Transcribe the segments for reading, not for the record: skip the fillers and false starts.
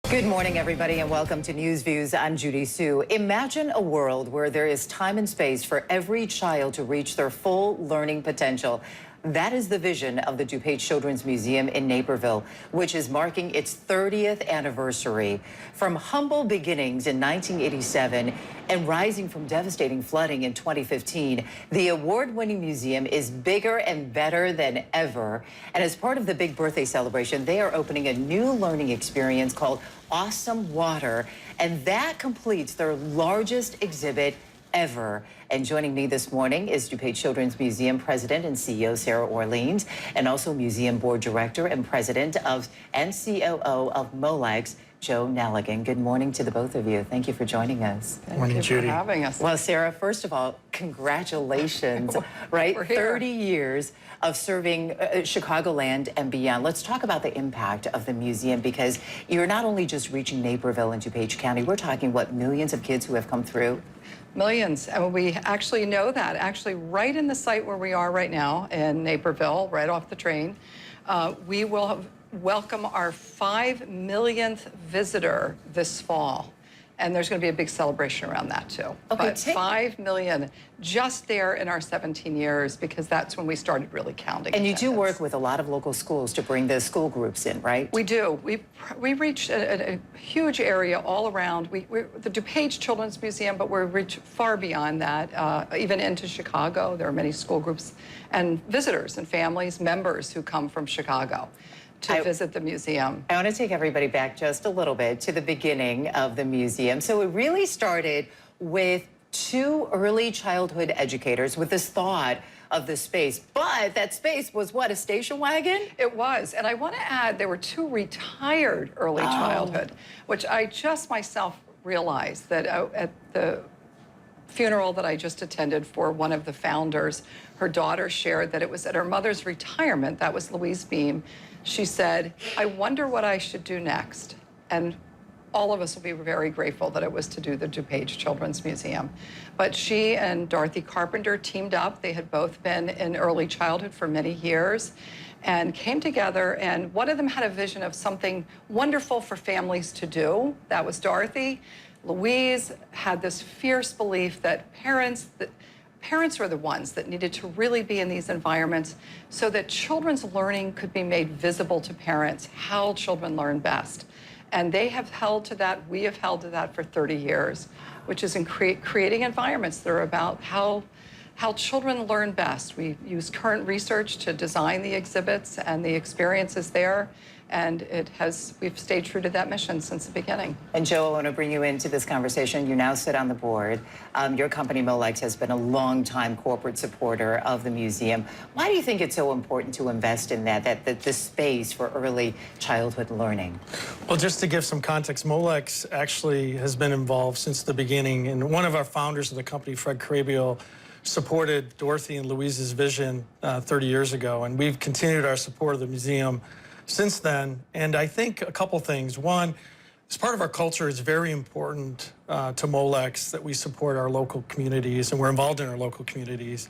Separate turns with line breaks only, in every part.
Good morning, everybody, and welcome to Newsviews. I'm Judy Sue. Imagine a world where there is time and space for every child to reach their full learning potential. That is the vision of the DuPage Children's Museum in Naperville, which is marking its 30th anniversary. From humble beginnings in 1987 and rising from devastating flooding in 2015, the award-winning museum is bigger and better than ever. And as part of the big birthday celebration, they are opening a new learning experience called Awesome Water, and that completes their largest exhibit ever. And joining me this morning is DuPage Children's Museum President and CEO Sarah Orleans, and also Museum Board Director and President of and COO of Molex, Joe Nalligan. Good morning to the both of you. Thank you for joining us.
Thank you for having us.
Well, Sarah, first of all, congratulations, right?
We're here.
30 years of serving Chicagoland and beyond. Let's talk about the impact of the museum, because you're not only just reaching Naperville and DuPage County, we're talking, what, millions of kids who have come through?
Millions, and we actually know that. Actually, right in the site where we are right now in Naperville, right off the train, we will welcome our 5 millionth visitor this fall. And there's going to be a big celebration around that, too.
Okay,
but 5 million just there in our 17 years, because that's when we started really counting.
And you do work with a lot of local schools to bring the school groups in, right?
We do. We reach a huge area all around. We're the DuPage Children's Museum, but we reach far beyond that, even into Chicago. There are many school groups and visitors and families, members who come from Chicago to visit the museum.
I want to take everybody back just a little bit to the beginning of the museum. So it really started with 2 early childhood educators with this thought of the space. But that space was what, a station wagon?
It was. And I want to add, there were 2 retired early childhood, which I just myself realized that at the funeral that I just attended for one of the founders, her daughter shared that it was at her mother's retirement. That was Louise Beam. She said, I wonder what I should do next. And all of us will be very grateful that it was to do the DuPage Children's Museum. But she and Dorothy Carpenter teamed up. They had both been in early childhood for many years and came together, and one of them had a vision of something wonderful for families to do. That was Dorothy. Louise had this fierce belief that parents were the ones that needed to really be in these environments so that children's learning could be made visible to parents, how children learn best. And they have held to that, we have held to that for 30 years, which is in creating environments that are about how children learn best. We use current research to design the exhibits and the experiences there. And we've stayed true to that mission since the beginning.
And Joe, I want to bring you into this conversation. You now sit on the board. Your company, Molex, has been a long-time corporate supporter of the museum. Why do you think it's so important to invest in that the space for early childhood learning?
Well, just to give some context, Molex actually has been involved since the beginning. And one of our founders of the company, Fred Carabio, supported Dorothy and Louise's vision 30 years ago. And we've continued our support of the museum since then. And I think a couple things. One, as part of our culture, it's very important to Molex that we support our local communities, and we're involved in our local communities.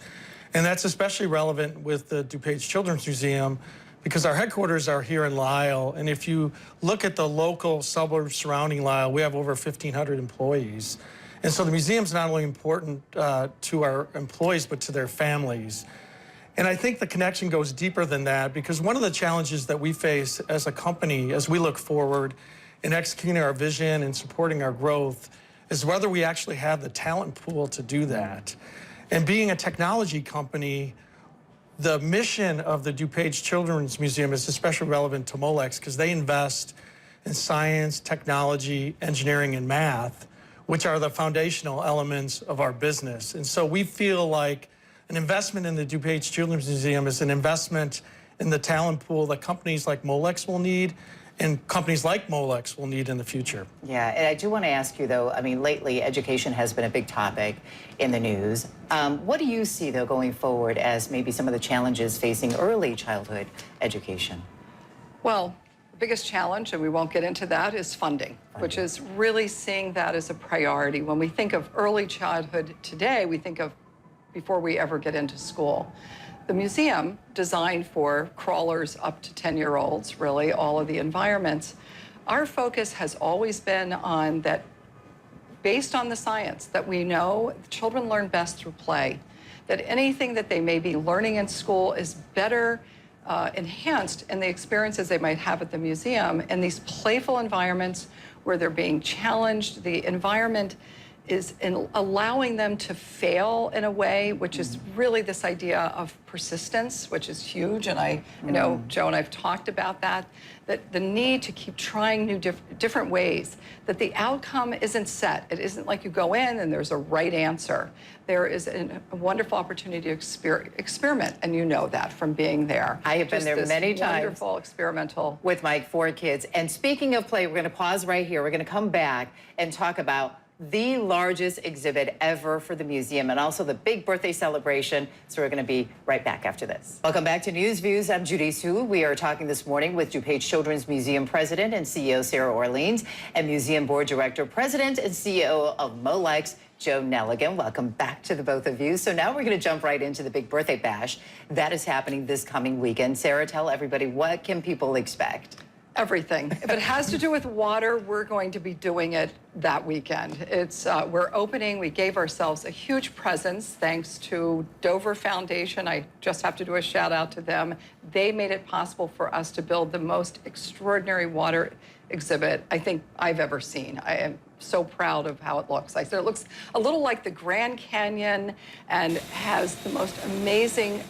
And that's especially relevant with the DuPage Children's Museum, because our headquarters are here in Lisle. And if you look at the local suburbs surrounding Lisle, we have over 1,500 employees. And so the museum's not only important to our employees, but to their families. And I think the connection goes deeper than that, because one of the challenges that we face as a company as we look forward in executing our vision and supporting our growth is whether we actually have the talent pool to do that. And being a technology company, the mission of the DuPage Children's Museum is especially relevant to Molex, because they invest in science, technology, engineering, and math, which are the foundational elements of our business. And so we feel like an investment in the DuPage Children's Museum is an investment in the talent pool that companies like Molex will need, and companies like Molex will need in the future.
Yeah, and I do want to ask you, though, I mean, lately education has been a big topic in the news. What do you see, though, going forward as maybe some of the challenges facing early childhood education?
Well, the biggest challenge, and we won't get into that, is funding, which is really seeing that as a priority. When we think of early childhood today, we think of before we ever get into school. The museum, designed for crawlers up to 10-year-olds, really, all of the environments, Our focus has always been on that, based on the science, that we know children learn best through play, that anything that they may be learning in school is better enhanced in the experiences they might have at the museum, in these playful environments where they're being challenged. The environment is in allowing them to fail in a way, which is really this idea of persistence, which is huge. And I know Joe and I've talked about that the need to keep trying new different ways, that the outcome isn't set. It isn't like you go in and there's a right answer. There is a wonderful opportunity to experiment, and you know that from being there.
I have been there many times.
Wonderful experimental.
With my 4 kids. And speaking of play, we're going to pause right here. We're going to come back and talk about the largest exhibit ever for the museum, and also the big birthday celebration. So we're going to be right back after this. Welcome back to Newsviews. I'm Judy Sue. We are talking this morning with DuPage Children's Museum President and CEO Sarah Orleans, and Museum Board Director, President, and CEO of Molex, Joe Nelligan. Welcome back to the both of you. So now we're going to jump right into the big birthday bash that is happening this coming weekend. Sarah, tell everybody, what can people expect?
Everything. If it has to do with water, we're going to be doing it that weekend. We're opening. We gave ourselves a huge presence thanks to Dover Foundation. I just have to do a shout out to them. They made it possible for us to build the most extraordinary water exhibit I think I've ever seen. I am so proud of how it looks. I said it looks a little like the Grand Canyon and has the most amazing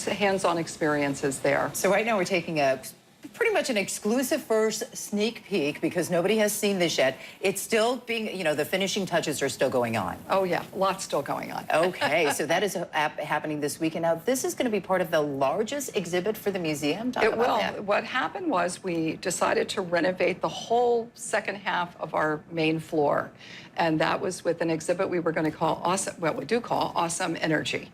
hands-on experiences there.
So right now we're taking pretty much an exclusive first sneak peek because nobody has seen this yet. It's still being, the finishing touches are still going on.
Oh yeah, lots still going on.
Okay, so that is happening this weekend. Now, this is going to be part of the largest exhibit for the museum.
It will. What happened was we decided to renovate the whole second half of our main floor. And that was with an exhibit we were going to call Awesome, well, we do call Awesome Energy.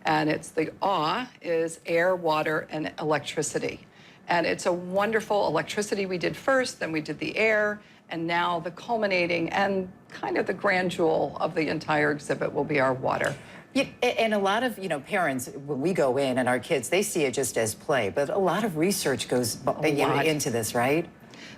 And it's the awe is air, water, and electricity. And it's a wonderful electricity we did first, then we did the air, and now the culminating and kind of the grand jewel of the entire exhibit will be our water.
Yeah, and a lot of, parents, when we go in and our kids, they see it just as play, but a lot of research goes into this, right?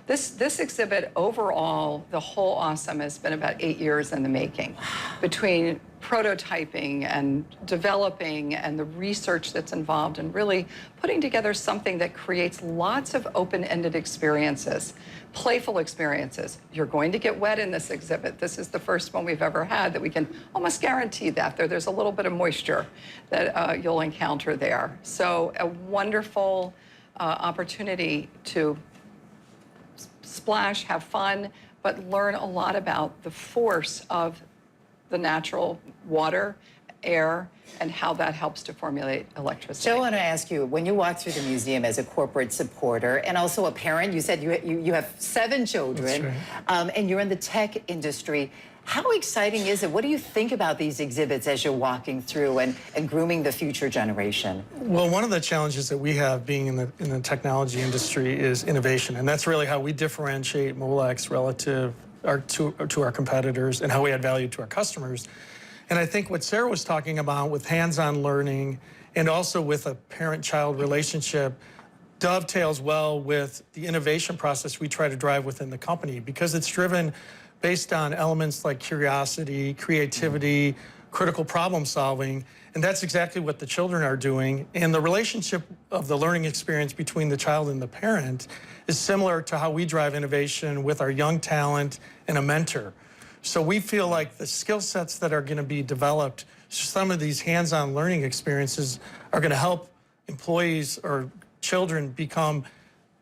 This exhibit overall, the whole Awesome has been about 8 years in the making, between prototyping and developing and the research that's involved and really putting together something that creates lots of open-ended experiences, playful experiences. You're going to get wet in this exhibit. This is the first one we've ever had that we can almost guarantee that. There's a little bit of moisture that you'll encounter there. So a wonderful opportunity to splash, have fun, but learn a lot about the force of the natural water, air, and how that helps to formulate electricity.
Joe, I want to ask you, when you walk through the museum as a corporate supporter and also a parent, you said you have 7 children,
right.
And you're in the tech industry. How exciting is it? What do you think about these exhibits as you're walking through and grooming the future generation?
Well, one of the challenges that we have being in the technology industry is innovation, and that's really how we differentiate Molex relative to our competitors and how we add value to our customers. And I think what Sarah was talking about with hands-on learning and also with a parent-child relationship dovetails well with the innovation process we try to drive within the company, because it's driven based on elements like curiosity, creativity, critical problem solving, and that's exactly what the children are doing. And the relationship of the learning experience between the child and the parent is similar to how we drive innovation with our young talent and a mentor. So we feel like the skill sets that are going to be developed, some of these hands-on learning experiences are going to help employees or children become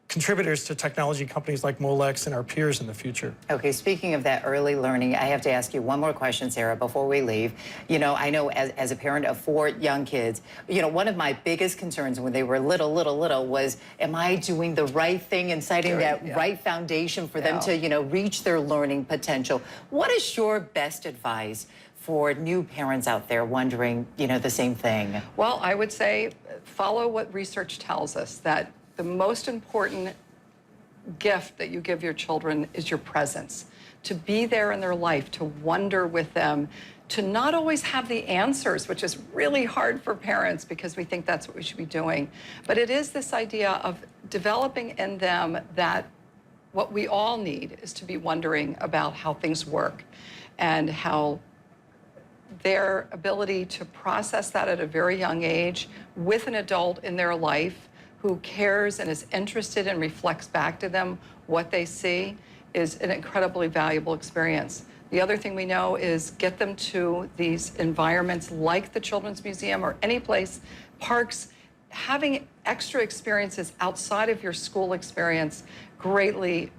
contributors to technology companies like Molex and our peers in the future.
Okay, speaking of that early learning, I have to ask you one more question, Sarah, before we leave. I know as a parent of 4 young kids, one of my biggest concerns when they were little was, am I doing the right thing and setting that right foundation for them to, reach their learning potential? What is your best advice for new parents out there wondering, the same thing?
Well, I would say follow what research tells us, that the most important gift that you give your children is your presence. To be there in their life, to wonder with them, to not always have the answers, which is really hard for parents because we think that's what we should be doing. But it is this idea of developing in them that what we all need is to be wondering about how things work and how their ability to process that at a very young age with an adult in their life who cares and is interested and reflects back to them what they see is an incredibly valuable experience. The other thing we know is get them to these environments like the Children's Museum or any place, parks. Having extra experiences outside of your school experience greatly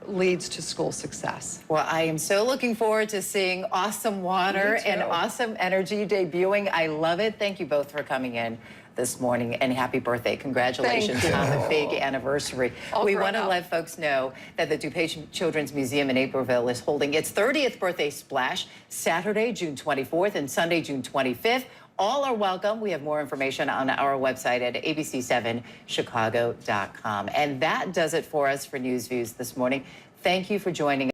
leads to school success.
Well, I am so looking forward to seeing awesome water and awesome energy debuting. I love it. Thank you both for coming in this morning, and happy birthday. Congratulations on the big anniversary. We want to let folks know that the DuPage Children's Museum in Naperville is holding its 30th birthday splash Saturday, June 24th and Sunday, June 25th. All are welcome. We have more information on our website at abc7chicago.com. And that does it for us for Newsviews this morning. Thank you for joining us.